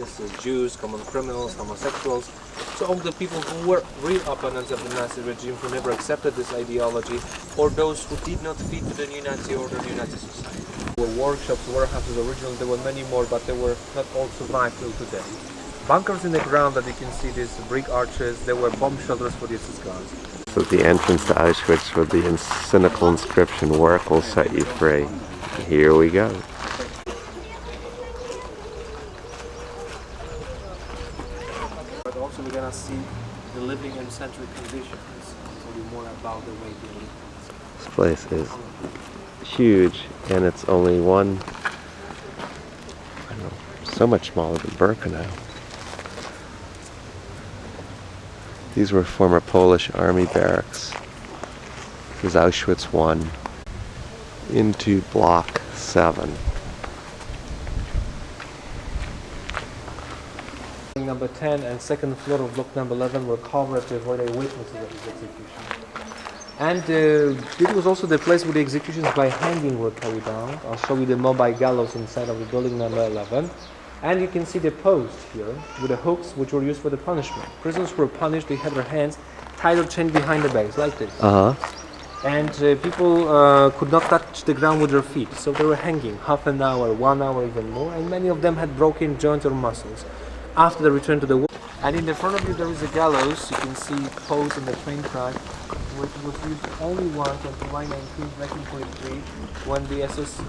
this is Jews, common criminals, homosexuals. So all the people who were real opponents of the Nazi regime, who never accepted this ideology, or those who did not fit to the new Nazi order, new Nazi society. There were workshops, warehouses originally, there were many more, but they were not all survived till today. Bunkers in the ground that you can see, these brick arches, they were bomb shelters for the SS guards. So the entrance to Auschwitz with the cynical inscription, "Work will set you free." Here we go. But also we're gonna see the living and century conditions. I'll tell you more about the way they live. This place is huge, and it's only one, I don't know, so much smaller than Birkenau. These were former Polish army barracks. This is Auschwitz I, into Block 7. Number 10 and second floor of block number 11 were covered to avoid witnesses of his execution. And it was also the place where the executions by hanging were carried out. I'll show you the mobile gallows inside of the building number 11. And you can see the post here with the hooks which were used for the punishment. Prisoners who were punished, they had their hands tied or chained behind the backs, like this. And people could not touch the ground with their feet, so they were hanging half an hour, 1 hour, even more, and many of them had broken joints or muscles after the return to the war. And in the front of you there is a gallows, you can see posed in the train track, which was used only once on July 19, 1943, when the SS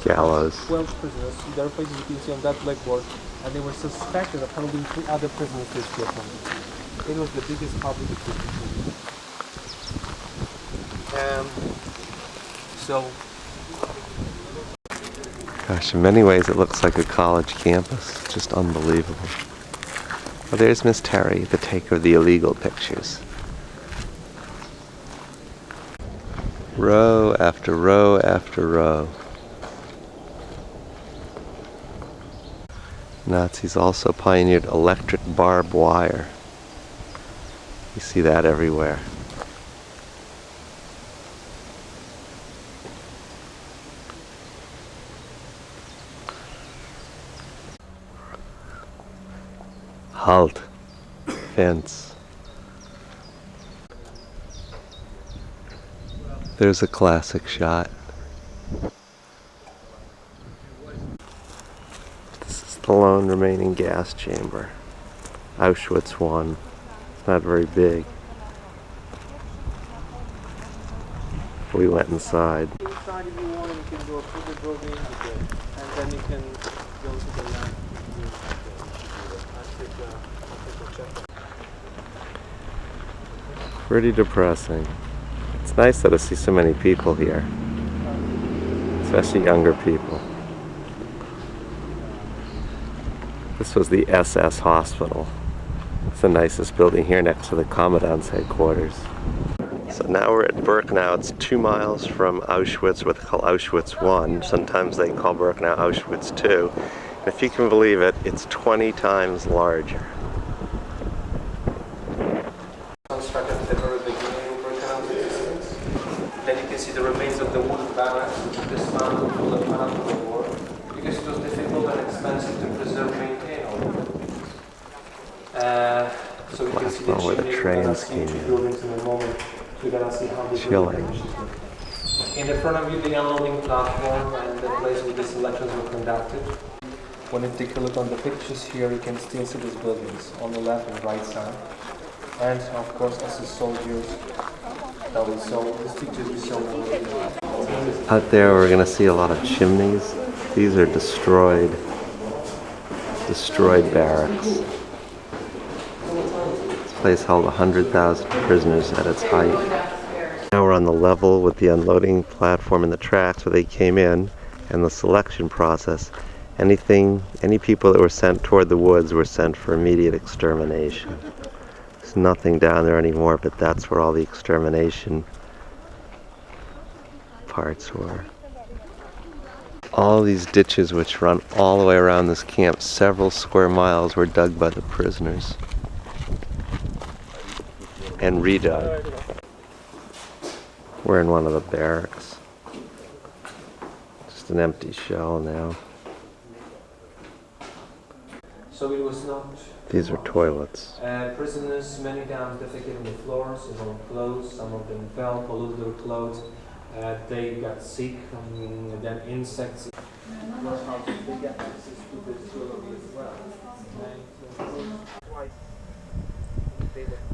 Gallows. 12 prisoners, their faces you can see on that blackboard, and they were suspected of holding 2 other prisoners to escape from the prison. It was the biggest public execution. So, Gosh, in many ways it looks like a college campus. Just unbelievable. Oh, there's Miss Terry, the taker of the illegal pictures. Row after row after row. Nazis also pioneered electric barbed wire. You see that everywhere. Halt. Fence. There's a classic shot. This is the lone remaining gas chamber. Auschwitz I. It's not very big. We went inside. Inside if you want, you can go through the building, and then you can go to the lab. Pretty depressing. It's nice that I see so many people here, especially younger people. This was the SS hospital. It's the nicest building here next to the Commandant's headquarters. So now we're at Birkenau. It's 2 miles from Auschwitz, what they call Auschwitz I. Sometimes they call Birkenau Auschwitz II. And if you can believe it, it's 20 times larger. Constructed at the very beginning of Birkenau's existence. Then you can see the remains of the wooden barracks, dismantled for the part of the war, because it was difficult and expensive to preserve and maintain all of it. So you can see the where the chimney, trains came in. buildings in a moment. We're gonna see how the Chilling. In the front of you, the unloading platform and the place where the selections were conducted. When you take a look on the pictures here, you can still see these buildings on the left and right side. And of course, as the soldiers that we saw, these pictures we saw. Out there we're going to see a lot of chimneys. These are destroyed barracks. This place held 100,000 prisoners at its height. Now we're on the level with the unloading platform and the tracks where they came in, and the selection process. Any people that were sent toward the woods were sent for immediate extermination. There's nothing down there anymore, but that's where all the extermination parts were. All these ditches which run all the way around this camp, several square miles, were dug by the prisoners and redug. We're in one of the barracks. Just an empty shell now. So it was not. These are toilets. Prisoners, many times defecated on the floors, in their own clothes. Some of them fell, polluted their clothes. They got sick, and then insects.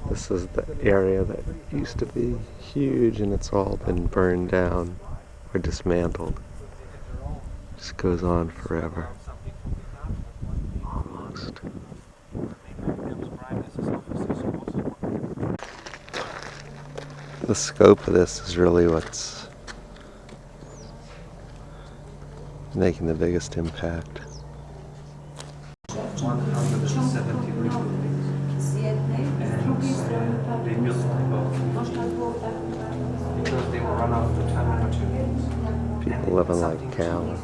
This is the area that used to be huge and it's all been burned down or dismantled. Just goes on forever. Almost. The scope of this is really what's making the biggest impact. 170 brick buildings. And they built about 50 because they were run out of time and materials. People living like cows.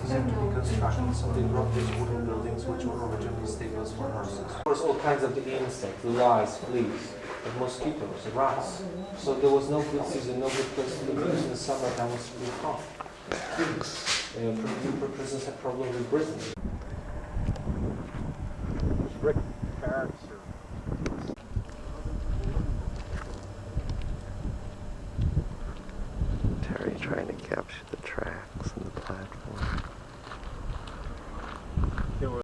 Construction, so they brought these wooden buildings which were originally stables for horses. Of course, all kinds of the insects, lice, fleas, the mosquitoes, the rats. So there was no good season, no good place to live because in the summer that was really hot. Prisons had problems with breathing. Terry trying to capture the tracks and the platform.